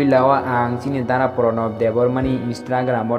Puilawa ang chini dara Pranab Debbarmani Instagram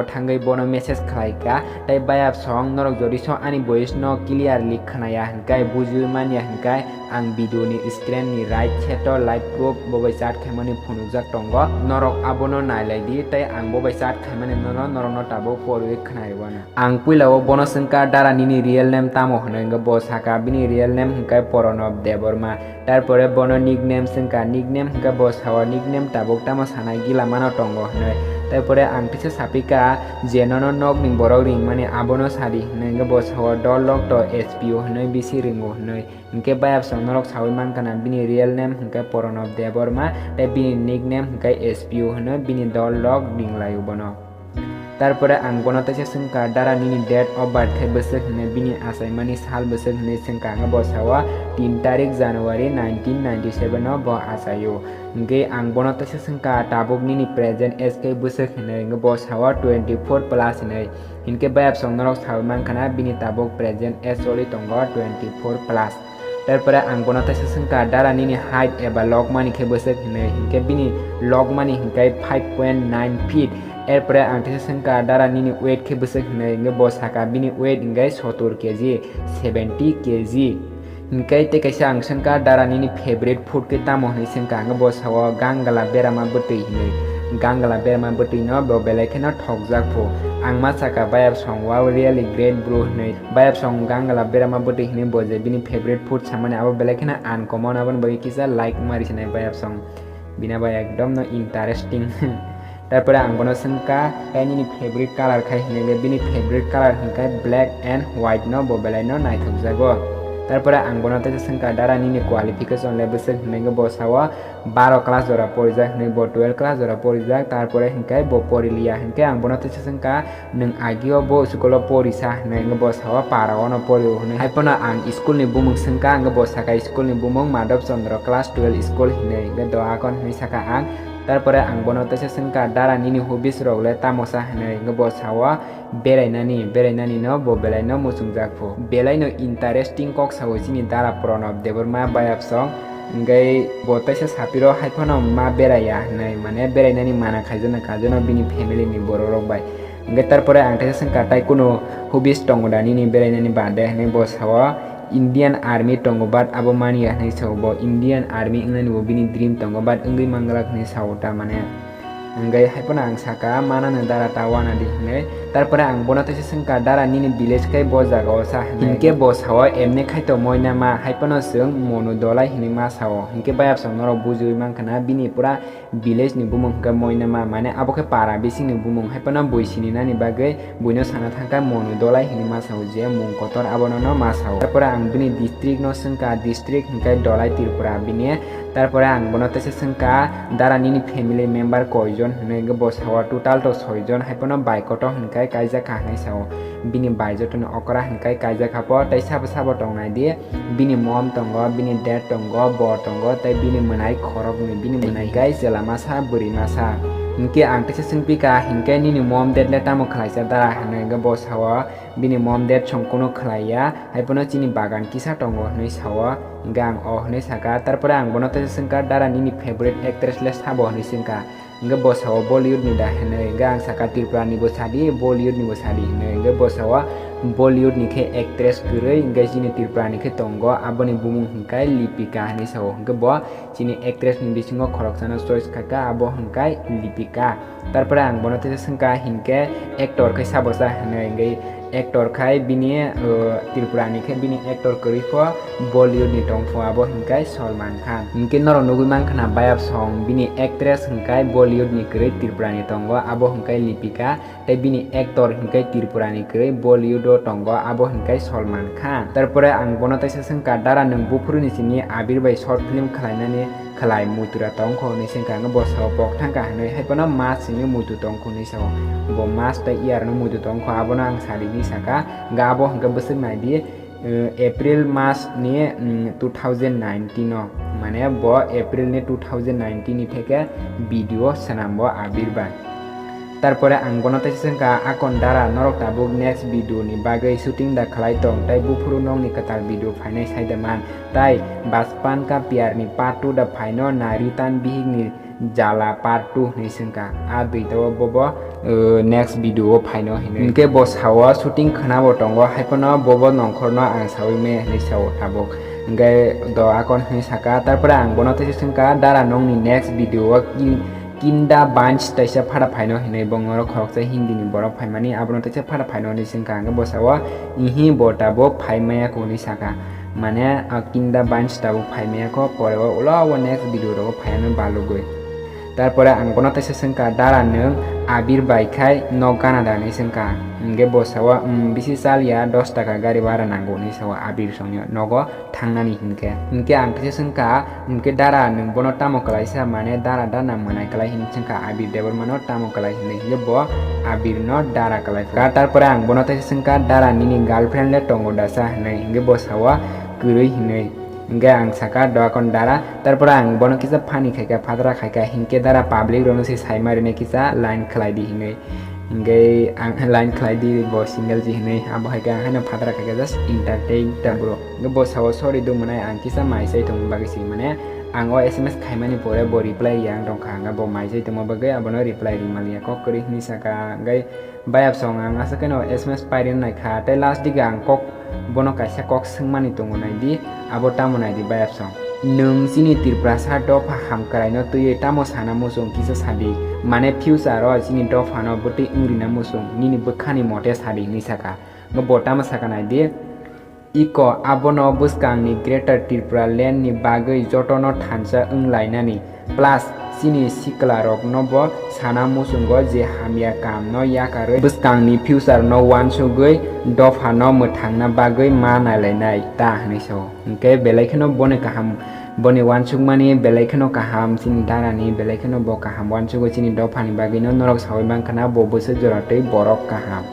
thangai bono message khlaika tai bayap song norok jodi so ani voice no clearly khnaya hankai bujui mania hankai ang video ni screen ni right cheto live group bobai chat khaimani phunukjak tongo norok abono nailai tai ang bobai chat khaimani norok no tabo porui khnaiwana ang puilawa bono sengka dara nini real name tamo hnoinga bo saka bini real name hankai Pranab Debbarma tarpore bono nickname sengka nickname hankai bo nickname tabok tamo sanai gila mano tongo hnoi tarpore ang pise sapika jenono nok ning borok ring mane abono sadi hnoi bo sawa dolok to SPO hnoi bisi ringo hnoi inke bayap song norok sawi man kana bini real name hingkai Pranab Debbarma tai bini nickname hingkai SPO hnoi bini dolok ning layu bono তারপরে ang bono taise sengka dara nini date of birth khai bosok hne bini asaimani sal bosok hne sengka ang bosawa 3 tarik January 1997 no bo asayo nge ang bono taise sengka tabok nini present age khai bosok hne nge bosawa 24 plus hne hinke bayap song norok sawiman kana bini tabok present age oli tongo 24 plus তারপরে ang bono taise sengka dara nini height eba log mani khai bosok hne hinke bini log mani hingkai 5.9 feet এরপরে ang taise sengka dara nini weight ke bosok hnai nge bo saka bini weight ngai 70 kg 70 kg ngai te kaisa ang sengka dara nini favorite food ke tamo hnai sengka nge bo sawa gangala berama botui hnai gangala berama botui no bo belai khena thokjak pho ang ma saka bayap song wow really great bro hnai bayap song gangala berama botui hnai bo je bini favorite food samane abo belai khena uncommon abon bagi kisa like mari sinai bayap song bina bay ekdom no interesting তারপরে ang bono sengka kaini favorite color khai hinge bini favorite color hingkai black and white no bo belai no naithok jago তারপরে ang bono taise sengka dara nini qualification level se hinge bo sawa 12 class jora porijak hinge bo 12 class jora porijak tarpore hingkai bo porilia hingke ang bono taise sengka nung agio bo skulo porisa hinge bo sawa parao no porio hne haipona ang school ni bumung sengka ang bo saka school ni bumung Madhav Chandra class 12 school hinge do akon ni saka ang তারপরে ang bono taise sengka dara nini hobbies rogle tamosa hnai nge bo sawa berainani no bo belai no musungjak pho belai no interesting kok sawo chini dara Pranab Debbarma bayap song ngai bo taise sapiro haiphono ma beraya hnai mane berainani mana khaijana bini family ni borok bai ngai tarpore ang taise sengka tai kuno hobbies tongoda nini berainani bade hnai bo sawa Indian Army tongobat abo mania hnai sawo Indian Army ingnani bo bini dream tongobat engui mangalak hnai sawota mane ngai haipona ang saka mana na dara tawana di hnai tarpore ang bono taise sengka dara nini village kai bo jaga sa hinke bo sawo emne khai to moina ma haipono sung monu dolai hini ma sawo hinke bayap song norok bujui mankana bini pura village ni bumung ka moina ma mane abo ke para bisi ni bumung haipona boisini nani bagai boino sana thangka monu dolai hini ma sawo je mung kotor abono no ma sawo tarpore ang bini district no sengka district hinkai dolai Tripura bini তারপরে ang bono taise sengka dara nini family member koijon hnai ge bo sawa total to 6 jon haipono baikoto hinkai kaija khanai sawo bini baijoton okra hinkai kaija khapo tai sabo tongnai die bini mom tongo bini dad tongo bo tongo tai bini manai khorok ni bini manai gai selama sa buri masa hinke ang taise sengpika hinke nini mom dad le tamo khlaisa dara hnai ge bo sawa bini mom dad songkono khlaiya haipono chini bagan kisa tongo hnai sawa gang oh hnai saka tarpore ang bono taise sengka dara nini favorite actress le sabo hnai sengka nge bo sawa Bollywood ni da hnai gang saka Tripura ni bo sadi Bollywood ni bo sadi hnai nge bo sawa Bollywood ni ke actress gurei nge chini Tripura ni ke tongo aboni bumung hingkai Lipika hnai sawo nge bo chini actress ni bisingo khoroksana choice khaka abo hingkai Lipika tarpore ang bono taise sengka hingke actor khai sabo sa hnai nge actor khai bini Tripura ni khai bini actor korifo Bollywood ni tongfo abo hingkai Salman Khan hingke noro nugui mankhana bayap song bini actress hingkai Bollywood ni korei Tripura ni tongo abo hingkai Lipika tai bini actor hingkai Tripura ni korei Bollywood o tongo abo hingkai Salman Khan tarpore ang bono taise sengka dara nung bufuru ni sini abir bai short film khlainani khlai mutura tongkho ni sengka nga bo sawo pok thangka hnai haipono mas sini mutu tongkho ni sawo bo mas tai year no mutu tongkho abono ang sari ni saka ga abo hangka besek nai di April mas ni 2019 no mane bo April ni 2019 ni theke video sanambo abir bai তারপরে ang bono taise sengka akon dara norok tabuk next video ni bagai shooting da khlai tong tai bufuru nong ni katar video phainai saidaman tai baspan ka piar ni part 2 da phaino nari tan bihig ni jala part 2 ni singka a duita bobo next video phaino hine inke bo sawa shooting khana bo tongo haipono bobo nongkhorno ang sawi me ni sawo tabok inke do akon ni saka tarpore ang bono te singka dara nong ni next video kinda bunch taisa phara phaino hine bongoro khoroksa hindi ni borok phaimani abono taisa phara phaino ni singka ang bo sawa ihi bota bo phaimaya ko ni saka mane kinda bunch tabo phaimaya ko pore ulo next video ro phaino balugoi তারপরে আঙ্গনা তাইছে সংকা দারা নং আবির বাইখাই ন Canada ni সংকা ইনগে বসাওয়া BC চালিয়া 10 টাকা গাড়ি ভাড়া নাঙ্গো ni সাওয়া আবির সংয় নগো থাংনানি হিনকে ইনকে আংকে সংকা ইনকে দারা নং বনো তামো কলাইসা মানে দারা দানা মানাই কলাই হিন সংকা আবির দেবরমানো তামো কলাই হিন ইনগে ব আবির ন দারা কলাই তারপরে আঙ্গনা তাইছে সংকা দারা নিনি গার্লফ্রেন্ড লে টঙ্গো দাসা হিন ইনগে বসাওয়া কুরই হিনই Enggak ang saka doa kon dara tarpore ang bono kisa pani khaika phadra khaika hinke dara public rono si sai marine kisa line khlai di hingai enggak ang line khlai di bo single ji hinai abo haika hana phadra khaika just entertain tabro enggak bo sawo sorry do manai ang kisa mai sai tong bagisi mane ang o sms khaimani pore bo reply yang dong khanga bo mai sai tong bagai abono reply ri malia kok kori ni saka enggak bayap song ang asa keno sms pairin nai kha tai last diga ang kok bono kaisa kok singmani tongo nai di abo tamo nai di bayap song nung sini tirprasa do phaham karaino tuye tamo sana musung kisa sabi mane future ro sini do phano bote ingrina musung nini bekhani mote sabi ni saka no botama saka nai di iko abono buskang ni greater tirpura land ni bagai jotono thansa unglainani plus sini sikla rok no bo sana musungo je hamya kam no yakare buskang ni future no wan sugoi dofa no muthangna bagai ma nalainai ta hani so ke belai khano bone kaham bone wan sugmani belai khano kaham sini darani belai khano bo kaham wan sugo sini dofa ni bagai no norok sawi bang khana bo bose joratei borok kaham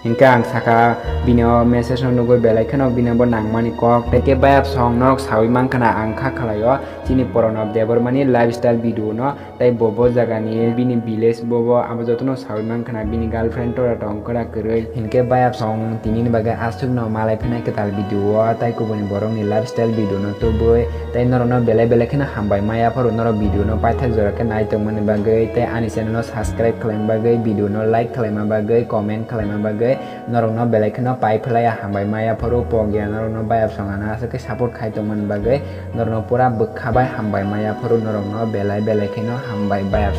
Hingga ang saka bino message no nugo belai khano bino bo nangmani kok teke bayap song nok sawi mang khana angkha khalayo chini Pranab Debbarmani lifestyle video no tai bobo jaga ni bini village bobo abo jotono sawi mang khana bini girlfriend tora tongkora koroi hingke bayap song tini ni baga asuk no malai phena ketal video tai kuboni borong ni lifestyle video no to boy tai norono belai khana hambai maya phoru noro video no paithak jora ke nai tongmani bagai tai ani channel no subscribe khlaim bagai video no like khlaima bagai comment khlaima bagai norong no belai khano pai phlaya hambai maya phoru pogya norong no bayap songana asake support khai tongman bagai norong no pura bukhabai hambai maya phoru norong no belai khano hambai bayap